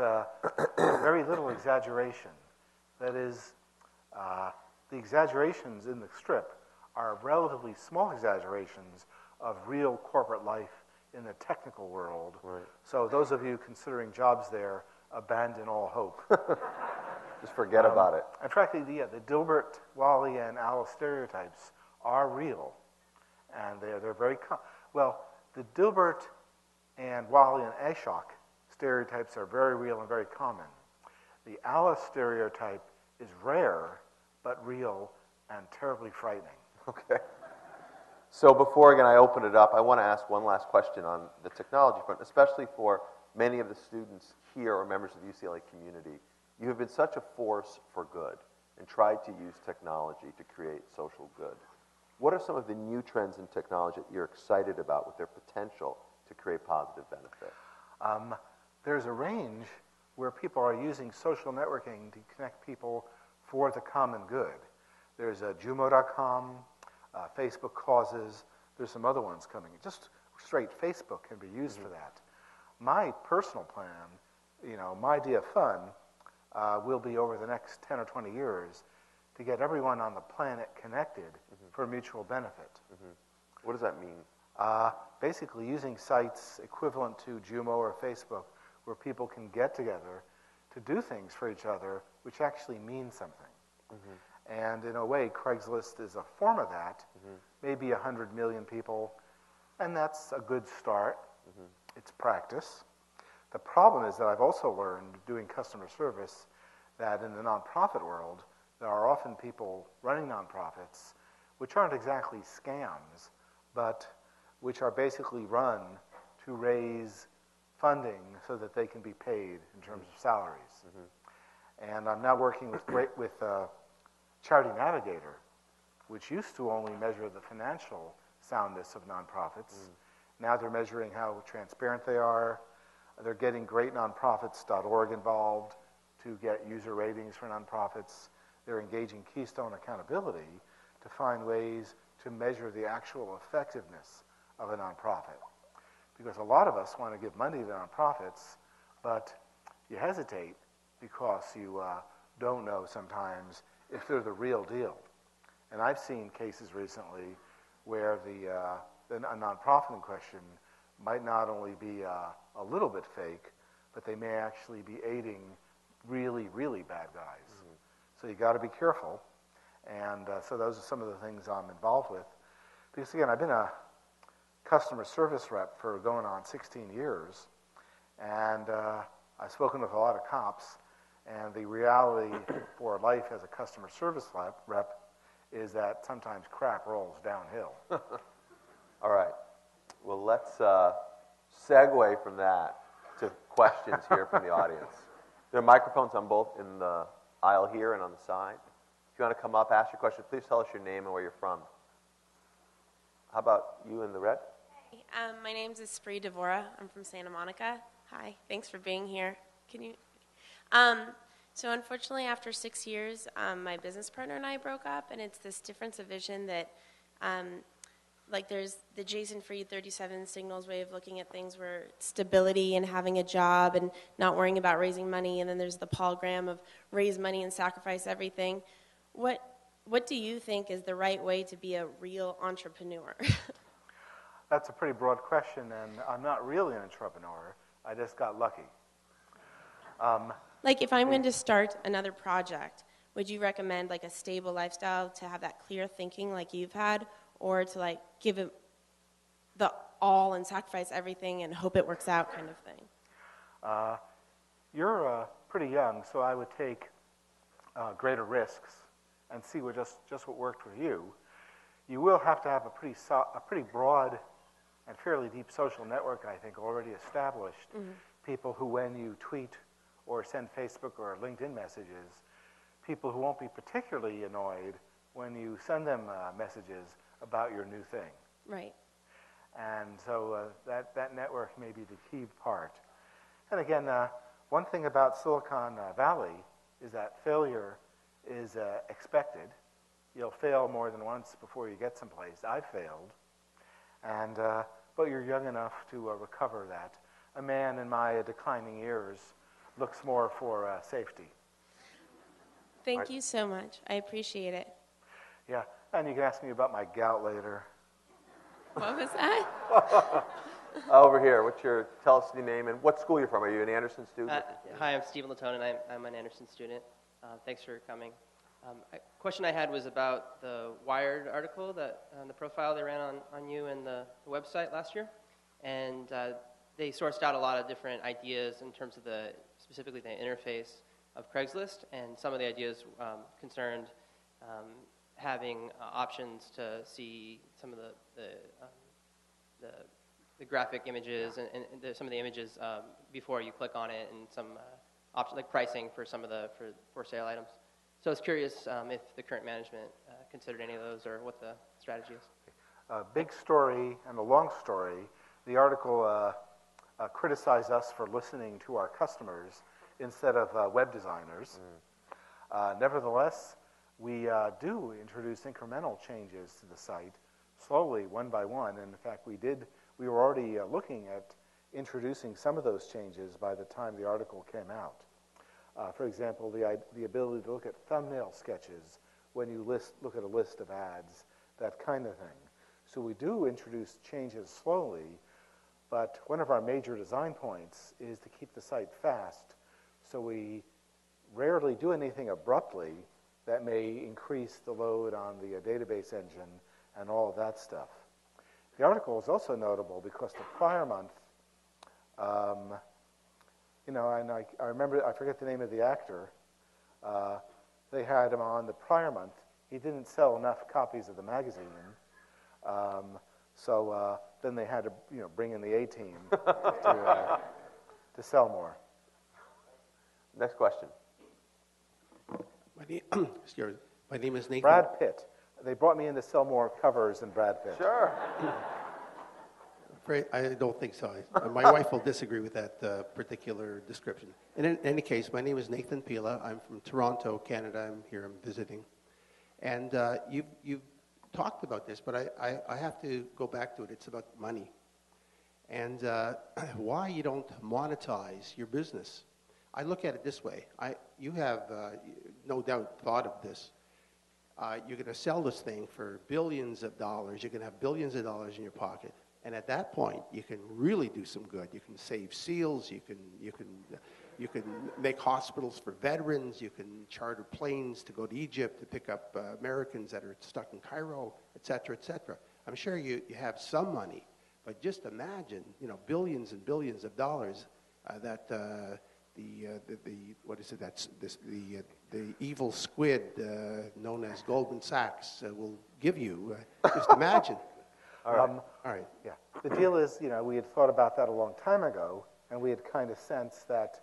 very little exaggeration. That is, the exaggerations in the strip are relatively small exaggerations of real corporate life in the technical world. Right. So those of you considering jobs there, abandon all hope. Just forget about it. And frankly, the Dilbert, Wally, and Alice stereotypes are real. And they're very the Dilbert and Wally and Ashok stereotypes are very real and very common. The Alice stereotype is rare, but real and terribly frightening. Okay. So before, again, I open it up, I want to ask one last question on the technology front, especially for many of the students here or members of the UCLA community. You have been such a force for good and tried to use technology to create social good. What are some of the new trends in technology that you're excited about with their potential to create positive benefit? There's a range where people are using social networking to connect people for the common good. There's Jumo.com, Facebook Causes. There's some other ones coming. Just straight Facebook can be used for that. My personal plan, my idea of fun, will be over the next 10 or 20 years to get everyone on the planet connected for mutual benefit. What does that mean? Basically using sites equivalent to Jumo or Facebook where people can get together to do things for each other which actually mean something. And in a way, Craigslist is a form of that, maybe 100 million people, and that's a good start. It's practice. The problem is that I've also learned doing customer service that in the nonprofit world, there are often people running nonprofits which aren't exactly scams, but which are basically run to raise funding so that they can be paid in terms of salaries. And I'm now working with Charity Navigator, which used to only measure the financial soundness of nonprofits. Now they're measuring how transparent they are. They're getting greatnonprofits.org involved to get user ratings for nonprofits. They're engaging Keystone Accountability to find ways to measure the actual effectiveness of a nonprofit. Because a lot of us want to give money to nonprofits, but you hesitate because you don't know sometimes if they're the real deal. And I've seen cases recently where a nonprofit in question might not only be a little bit fake, but they may actually be aiding really, really bad guys. So you got to be careful. And so those are some of the things I'm involved with. Because again, I've been a customer service rep for going on 16 years. And I've spoken with a lot of cops. And the reality for life as a customer service rep is that sometimes crap rolls downhill. All right. Well, let's segue from that to questions here from the audience. There are microphones on both in the aisle here and on the side. If you want to come up, ask your question, please tell us your name and where you're from. How about you in the red? Hi, my name's Esprit Devora. I'm from Santa Monica. Hi, thanks for being here. Can you? So unfortunately, after 6 years, my business partner and I broke up, and it's this difference of vision that, like there's the Jason Fried 37 Signals way of looking at things where stability and having a job and not worrying about raising money, and then there's the Paul Graham of raise money and sacrifice everything. What do you think is the right way to be a real entrepreneur? That's a pretty broad question, and I'm not really an entrepreneur. I just got lucky. Like if I'm going to start another project, would you recommend like a stable lifestyle to have that clear thinking like you've had, or to like give it the all and sacrifice everything and hope it works out kind of thing? You're pretty young, so I would take greater risks and see just what worked for you. You will have to have a pretty broad and fairly deep social network, I think, already established. People who, when you tweet or send Facebook or LinkedIn messages, people who won't be particularly annoyed when you send them messages about your new thing. Right. And so that network may be the key part. And again, one thing about Silicon Valley is that failure is expected. You'll fail more than once before you get someplace. I've failed. And, but you're young enough to recover that. A man in my declining years looks more for safety. Thank you so much. I appreciate it. Yeah, and you can ask me about my gout later. What was that? Over here, tell us your name and what school you're from. Are you an Anderson student? Hi, I'm Stephen Latone, and I'm an Anderson student. Thanks for coming. A question I had was about the Wired article, the profile they ran on you and the website last year. And they sourced out a lot of different ideas in terms of specifically the interface of Craigslist, and some of the ideas concerned having options to see some of the graphic images and some of the images before you click on it, and some options like pricing for some of the for sale items. So I was curious if the current management considered any of those, or what the strategy is. A big story and a long story. The article criticized us for listening to our customers instead of web designers. Nevertheless, we do introduce incremental changes to the site, slowly, one by one. And in fact, we were already looking at introducing some of those changes by the time the article came out. For example, the ability to look at thumbnail sketches when you look at a list of ads, that kind of thing. So we do introduce changes slowly, but one of our major design points is to keep the site fast. So we rarely do anything abruptly that may increase the load on the database engine and all of that stuff. The article is also notable because the prior month, and I remember, I forget the name of the actor, they had him on the prior month. He didn't sell enough copies of the magazine, so then they had to bring in the A-team to sell more. Next question. My name is Nathan. Brad Pitt. They brought me in to sell more covers than Brad Pitt. Sure. I don't think so. My wife will disagree with that particular description. In any case, my name is Nathan Pila. I'm from Toronto, Canada. I'm visiting. And you've talked about this, but I have to go back to it. It's about money. And why you don't monetize your business. I look at it this way. You have no doubt thought of this. You're going to sell this thing for billions of dollars. You're going to have billions of dollars in your pocket. And at that point, you can really do some good. You can save SEALs. You can make hospitals for veterans. You can charter planes to go to Egypt to pick up Americans that are stuck in Cairo, et cetera, et cetera. I'm sure you have some money, but just imagine, billions and billions of dollars that the evil squid known as Goldman Sachs will give you. Just imagine. All right. Yeah. The deal is, we had thought about that a long time ago, and we had kind of sensed that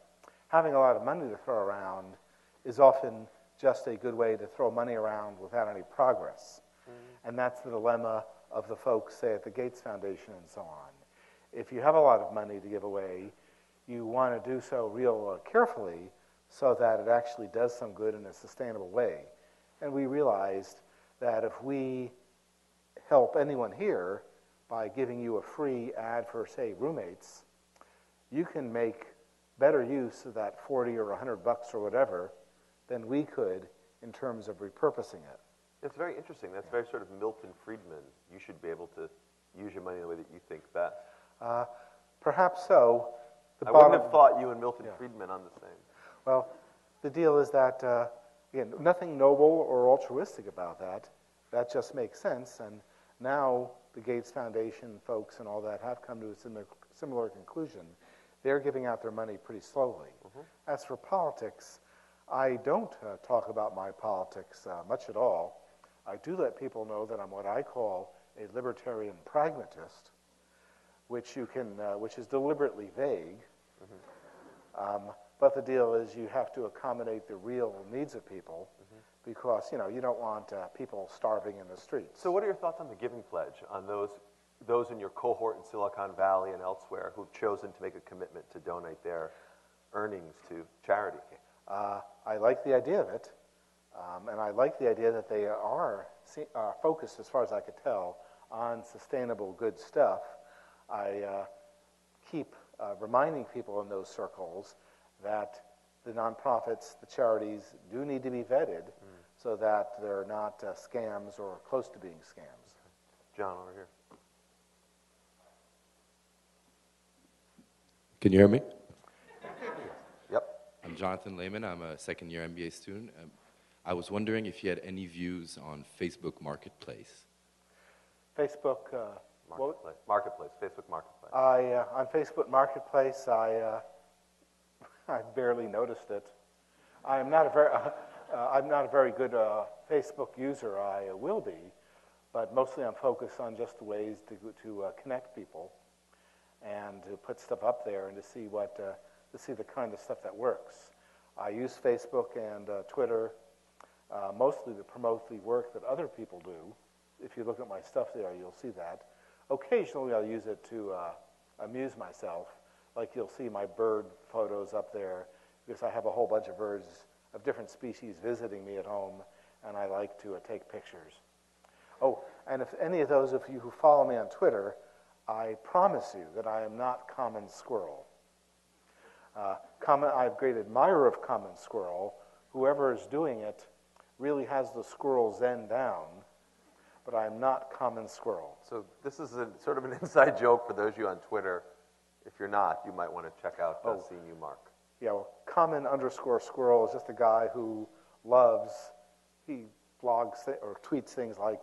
having a lot of money to throw around is often just a good way to throw money around without any progress. Mm-hmm. And that's the dilemma of the folks, say, at the Gates Foundation and so on. If you have a lot of money to give away, you want to do so real carefully so that it actually does some good in a sustainable way. And we realized that if we help anyone here by giving you a free ad for, say, roommates, you can make better use of that 40 or $100 or whatever than we could in terms of repurposing it. It's very interesting. That's very sort of Milton Friedman. You should be able to use your money in the way that you think best. Perhaps so. I wouldn't have thought you and Milton Friedman on the same. Well, the deal is that, again, nothing noble or altruistic about that. That just makes sense. And now the Gates Foundation folks and all that have come to a similar conclusion. They're giving out their money pretty slowly. Mm-hmm. As for politics, I don't talk about my politics much at all. I do let people know that I'm what I call a libertarian pragmatist, which is deliberately vague. Mm-hmm. But the deal is you have to accommodate the real needs of people, mm-hmm. because you don't want people starving in the streets. So what are your thoughts on the Giving Pledge, on those in your cohort in Silicon Valley and elsewhere who've chosen to make a commitment to donate their earnings to charity? I like the idea of it, and I like the idea that they are focused, as far as I could tell, on sustainable good stuff. I keep reminding people in those circles that the nonprofits, the charities, do need to be vetted so that they're not scams or close to being scams. John, over here. Can you hear me? Yep. I'm Jonathan Lehman. I'm a second-year MBA student. I was wondering if you had any views on Facebook Marketplace. Facebook Marketplace. Facebook Marketplace. On Facebook Marketplace, I barely noticed it. I'm not a very good Facebook user. I will be, but mostly I'm focused on just the ways to connect people and to put stuff up there and to see the kind of stuff that works. I use Facebook and Twitter mostly to promote the work that other people do. If you look at my stuff there, you'll see that. Occasionally, I'll use it to amuse myself. Like you'll see my bird photos up there because I have a whole bunch of birds of different species visiting me at home, and I like to take pictures. Oh, and if any of those of you who follow me on Twitter, I promise you that I am not Common Squirrel. I'm a great admirer of Common Squirrel. Whoever is doing it really has the squirrel zen down, but I'm not Common Squirrel. So this is sort of an inside joke for those of you on Twitter. If you're not, you might want to check out Seeing You Mark. Yeah, well, Common_Squirrel is just a guy who loves he blogs or tweets things like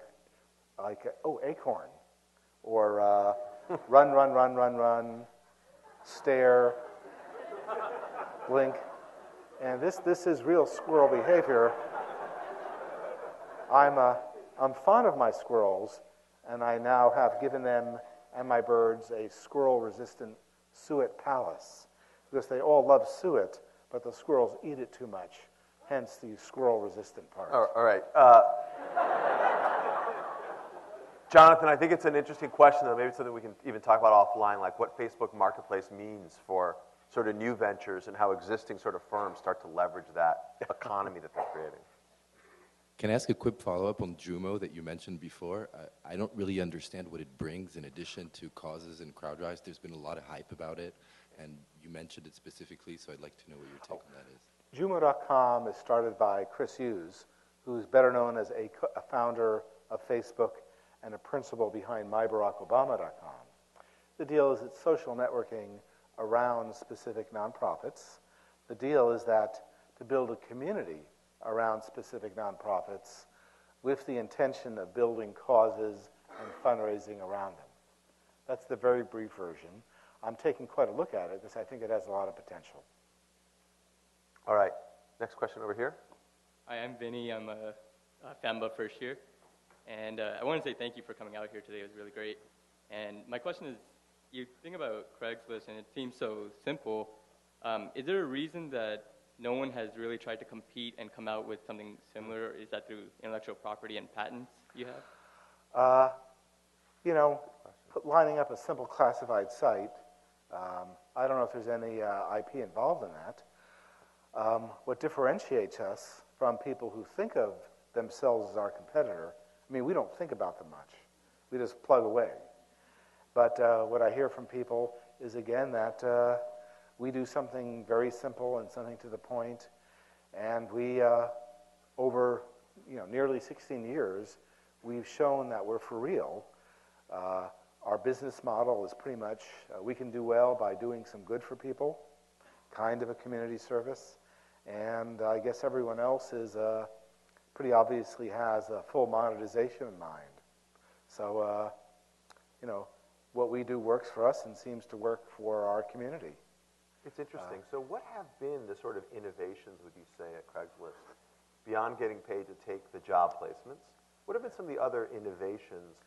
oh, acorn, or run, run, run, run, run, stare, blink. And this is real squirrel behavior. I'm fond of my squirrels, and I now have given them and my birds a squirrel-resistant suet palace, because they all love suet, but the squirrels eat it too much, hence the squirrel-resistant part. All right. Jonathan, I think it's an interesting question, though. Maybe it's something we can even talk about offline, like what Facebook Marketplace means for sort of new ventures and how existing sort of firms start to leverage that economy that they're creating. Can I ask a quick follow-up on Jumo that you mentioned before? I don't really understand what it brings in addition to causes and crowd rise. There's been a lot of hype about it, and you mentioned it specifically, so I'd like to know what your take on that is. Jumo.com is started by Chris Hughes, who's better known as a founder of Facebook and a principal behind MyBarackObama.com. The deal is it's social networking around specific nonprofits. The deal is that to build a community around specific nonprofits with the intention of building causes and fundraising around them. That's the very brief version. I'm taking quite a look at it because I think it has a lot of potential. All right. Next question over here. Hi, I'm Vinny. I'm a FAMBA first year. And I want to say thank you for coming out here today. It was really great. And my question is, you think about Craigslist, and it seems so simple. Is there a reason that no one has really tried to compete and come out with something similar? Is that through intellectual property and patents you have? Lining up a simple classified site, I don't know if there's any IP involved in that. What differentiates us from people who think of themselves as our competitor, I mean, we don't think about them much. We just plug away. But what I hear from people is, again, that we do something very simple and something to the point, and we, over nearly 16 years, we've shown that we're for real. Our business model is pretty much, we can do well by doing some good for people, kind of a community service, and I guess everyone else is pretty obviously has a full monetization in mind. So, what we do works for us and seems to work for our community. It's interesting. So what have been the sort of innovations, would you say, at Craigslist? Beyond getting paid to take the job placements, what have been some of the other innovations?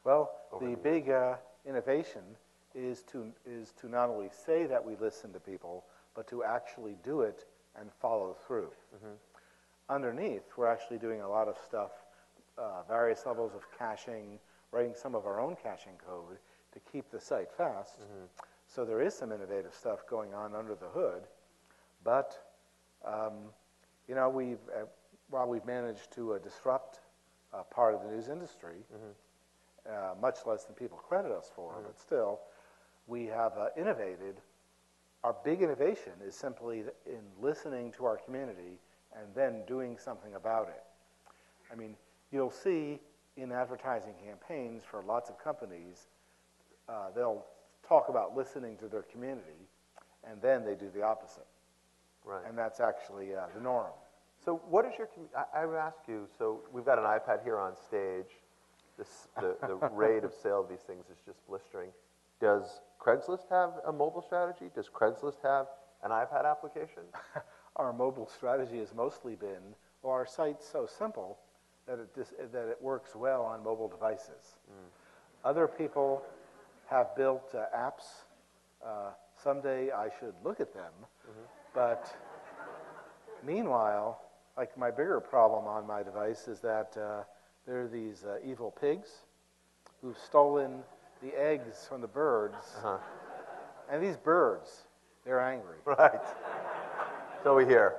Well, the big innovation is to not only say that we listen to people, but to actually do it and follow through. Mm-hmm. Underneath, we're actually doing a lot of stuff, various levels of caching, writing some of our own caching code to keep the site fast. Mm-hmm. So there is some innovative stuff going on under the hood, but while we've managed to disrupt part of the news industry, mm-hmm. Much less than people credit us for, mm-hmm. but still, we have innovated. Our big innovation is simply in listening to our community and then doing something about it. I mean, you'll see in advertising campaigns for lots of companies, they'll talk about listening to their community, and then they do the opposite. Right. And that's actually the norm. So what is your, I would ask you, so we've got an iPad here on stage. The rate of sale of these things is just blistering. Does Craigslist have a mobile strategy? Does Craigslist have an iPad application? Our mobile strategy has mostly been, well, our site's so simple that it works well on mobile devices. Mm. Other people have built apps. Someday I should look at them, mm-hmm. but meanwhile, like my bigger problem on my device is that there are these evil pigs who've stolen the eggs from the birds, uh-huh. and these birds, they're angry. Right. So we hear.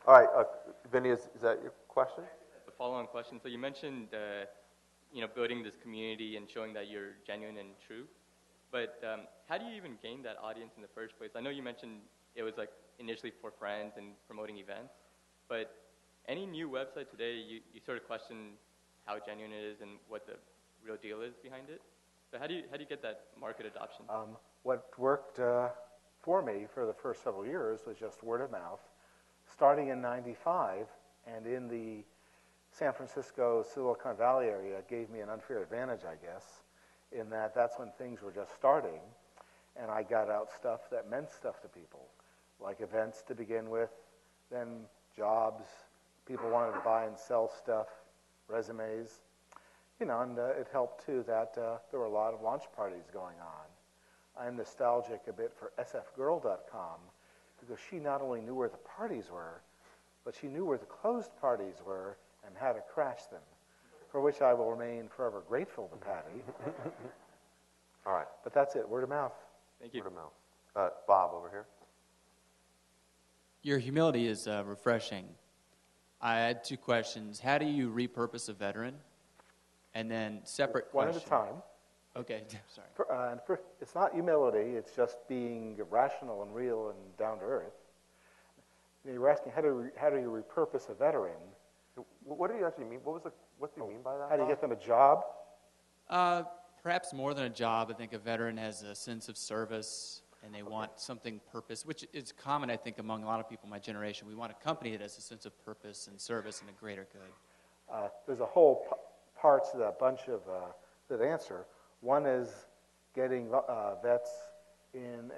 All right, Vinny, is that your question? The follow-on question. So you mentioned, building this community and showing that you're genuine and true. But how do you even gain that audience in the first place? I know you mentioned it was like initially for friends and promoting events, but any new website today, you sort of question how genuine it is and what the real deal is behind it. So how do you get that market adoption? What worked for me for the first several years was just word of mouth. Starting in '95, And in the San Francisco, Silicon Valley area, it gave me an unfair advantage, I guess, in that that's when things were just starting, and I got out stuff that meant stuff to people, like events to begin with, then jobs, people wanted to buy and sell stuff, resumes, and it helped too that there were a lot of launch parties going on. I'm nostalgic a bit for sfgirl.com because she not only knew where the parties were, but she knew where the closed parties were and how to crash them, for which I will remain forever grateful to Patty. All right. But that's it, word of mouth. Thank you. Word of mouth. Bob, over here. Your humility is refreshing. I had two questions. How do you repurpose a veteran? And then separate One question. at a time. Okay, sorry. It's not humility, it's just being rational and real and down to earth. You're asking how do you repurpose a veteran? What do you actually mean? What do you mean by that? How do you get them a job? Perhaps more than a job. I think a veteran has a sense of service and they want something purpose, which is common, I think, among a lot of people in my generation. We want a company that has a sense of purpose and service and a greater good. There's a whole parts of that bunch of that answer. One is getting vets in,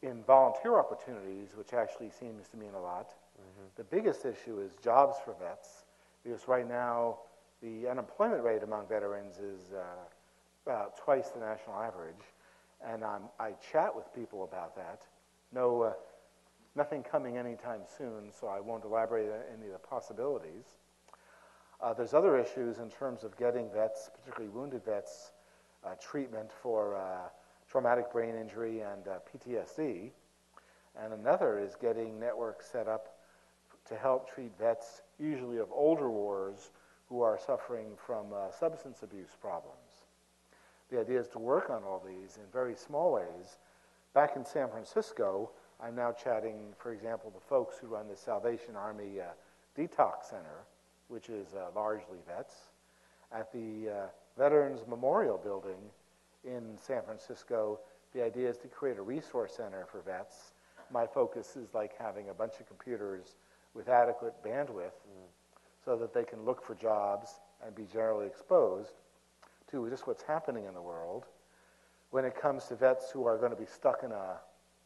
in volunteer opportunities, which actually seems to mean a lot. Mm-hmm. The biggest issue is jobs for vets, because right now the unemployment rate among veterans is about twice the national average, and I chat with people about that. Nothing coming anytime soon, so I won't elaborate on any of the possibilities. There's other issues in terms of getting vets, particularly wounded vets, treatment for traumatic brain injury and PTSD. And another is getting networks set up to help treat vets, usually of older wars, who are suffering from substance abuse problems. The idea is to work on all these in very small ways. Back in San Francisco, I'm now chatting, for example, the folks who run the Salvation Army Detox Center, which is largely vets. At the Veterans Memorial Building in San Francisco, the idea is to create a resource center for vets. My focus is like having a bunch of computers with adequate bandwidth so that they can look for jobs and be generally exposed to just what's happening in the world. When it comes to vets who are going to be stuck in a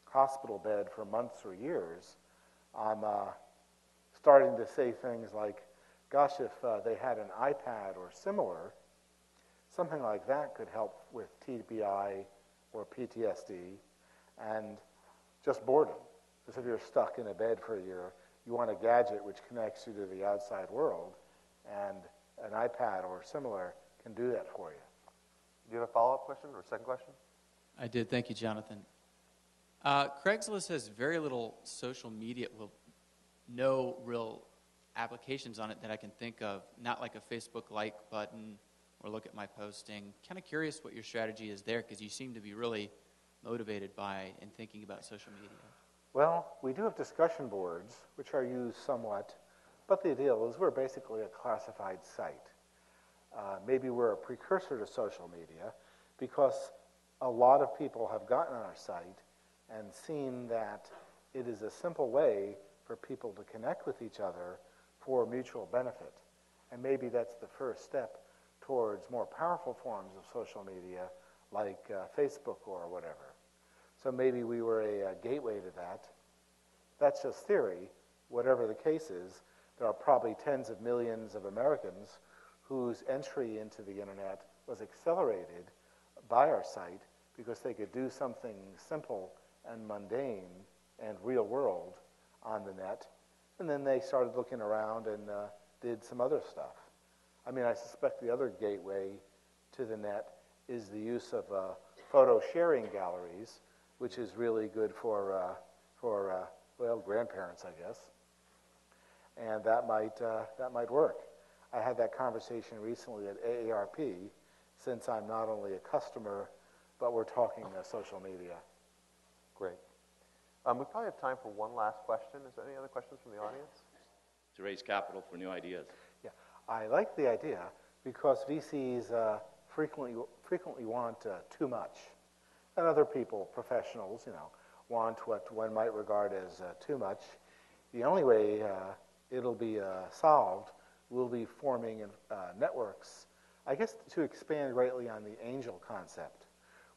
hospital bed for months or years, I'm starting to say things like, gosh, if they had an iPad or similar, something like that could help with TBI or PTSD and just boredom. Because if you're stuck in a bed for a year, you want a gadget which connects you to the outside world, and an iPad or similar can do that for you. Do you have a follow-up question or a second question? I did. Thank you, Jonathan. Craigslist has very little social media, no real applications on it that I can think of, not like a Facebook like button or look at my posting. Kind of curious what your strategy is there, because you seem to be really motivated by and thinking about social media. Well, we do have discussion boards, which are used somewhat, but the deal is we're basically a classified site. Maybe we're a precursor to social media, because a lot of people have gotten on our site and seen that it is a simple way for people to connect with each other for mutual benefit. And maybe that's the first step towards more powerful forms of social media like Facebook or whatever. So maybe we were a gateway to that. That's just theory. Whatever the case is, there are probably tens of millions of Americans whose entry into the internet was accelerated by our site because they could do something simple and mundane and real world on the net. And then they started looking around and did some other stuff. I mean, I suspect the other gateway to the net is the use of photo sharing galleries, which is really good for grandparents, I guess. And that might work. I had that conversation recently at AARP, since I'm not only a customer, but we're talking social media. Great. We probably have time for one last question. Is there any other questions from the audience? To raise capital for new ideas. Yeah, I like the idea because VCs frequently want too much, and other people, professionals, want what one might regard as too much. The only way it'll be solved will be forming networks, I guess, to expand greatly on the angel concept,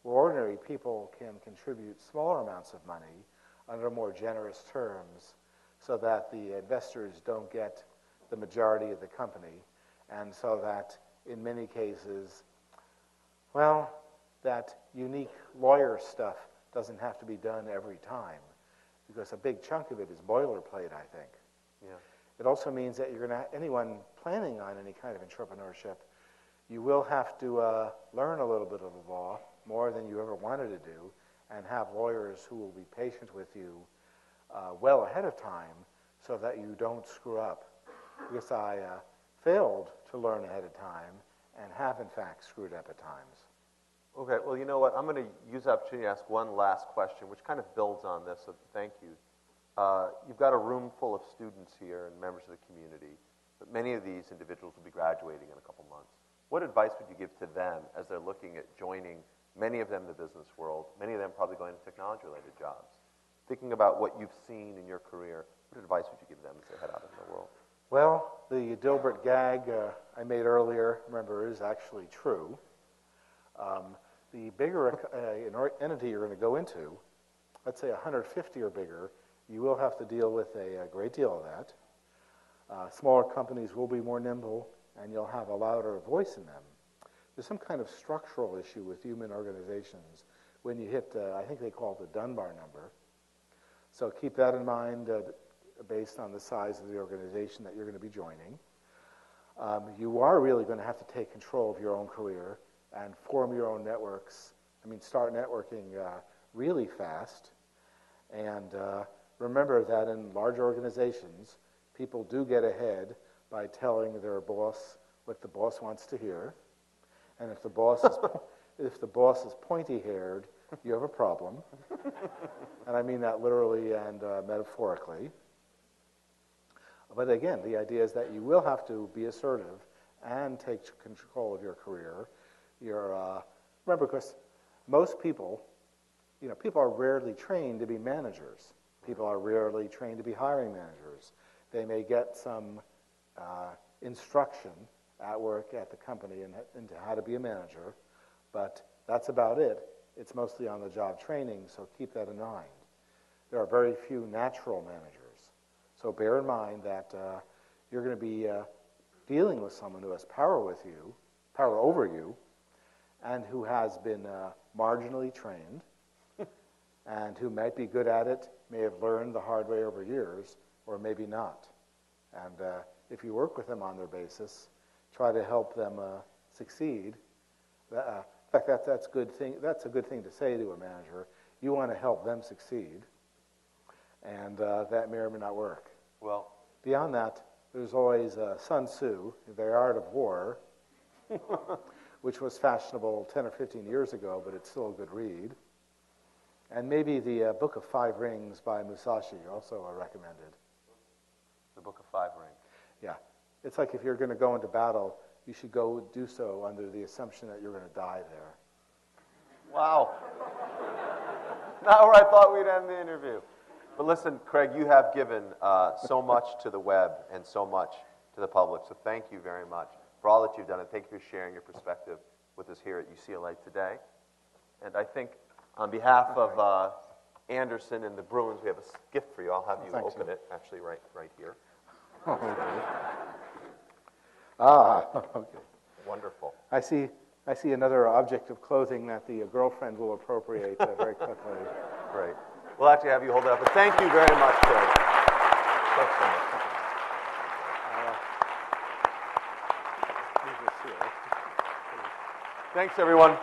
where ordinary people can contribute smaller amounts of money under more generous terms so that the investors don't get the majority of the company, and so that in many cases, well, that unique lawyer stuff doesn't have to be done every time, because a big chunk of it is boilerplate, I think. Yeah. It also means that you're going to, anyone planning on any kind of entrepreneurship, you will have to learn a little bit of the law, more than you ever wanted to do, and have lawyers who will be patient with you well ahead of time so that you don't screw up. Because I failed to learn ahead of time and have, in fact, screwed up at times. Okay, well, you know what? I'm going to use the opportunity to ask one last question, which kind of builds on this, so thank you. You've got a room full of students here and members of the community, but many of these individuals will be graduating in a couple months. What advice would you give to them as they're looking at joining, many of them in the business world, many of them probably going to technology-related jobs? Thinking about what you've seen in your career, what advice would you give them as they head out into the world? Well, the Dilbert gag I made earlier, remember, is actually true. The bigger entity you're going to go into, let's say 150 or bigger, you will have to deal with a great deal of that. Smaller companies will be more nimble, and you'll have a louder voice in them. There's some kind of structural issue with human organizations when you hit, I think they call it the Dunbar number. So keep that in mind based on the size of the organization that you're going to be joining. You are really going to have to take control of your own career and form your own networks. I mean, start networking really fast. And remember that in large organizations, people do get ahead by telling their boss what the boss wants to hear. And if the boss is pointy-haired, you have a problem. And I mean that literally and metaphorically. But again, the idea is that you will have to be assertive and take control of your career. Remember, because most people, people are rarely trained to be managers. People are rarely trained to be hiring managers. They may get some instruction at work at the company into how to be a manager, but that's about it. It's mostly on-the-job training, so keep that in mind. There are very few natural managers. So bear in mind that you're going to be dealing with someone who has power over you, and who has been marginally trained, and who might be good at it, may have learned the hard way over years, or maybe not. And if you work with them on their basis, try to help them succeed. In fact, that's a good thing to say to a manager. You want to help them succeed, and that may or may not work. Well, beyond that, there's always Sun Tzu, The Art of War, which was fashionable 10 or 15 years ago, but it's still a good read. And maybe the Book of Five Rings by Musashi, also recommended. The Book of Five Rings. Yeah. It's like if you're going to go into battle, you should go do so under the assumption that you're going to die there. Wow. Not where I thought we'd end the interview. But listen, Craig, you have given so much to the web and so much to the public, so thank you very much for all that you've done, and thank you for sharing your perspective with us here at UCLA today. And I think on behalf of Anderson and the Bruins, we have a gift for you. I'll have you open it, actually, right here. Oh, okay. Okay. Wonderful. I see another object of clothing that the girlfriend will appropriate very quickly. Great. We'll actually have you hold it up. But thank you very much, Craig. Thanks so much. Thanks, everyone.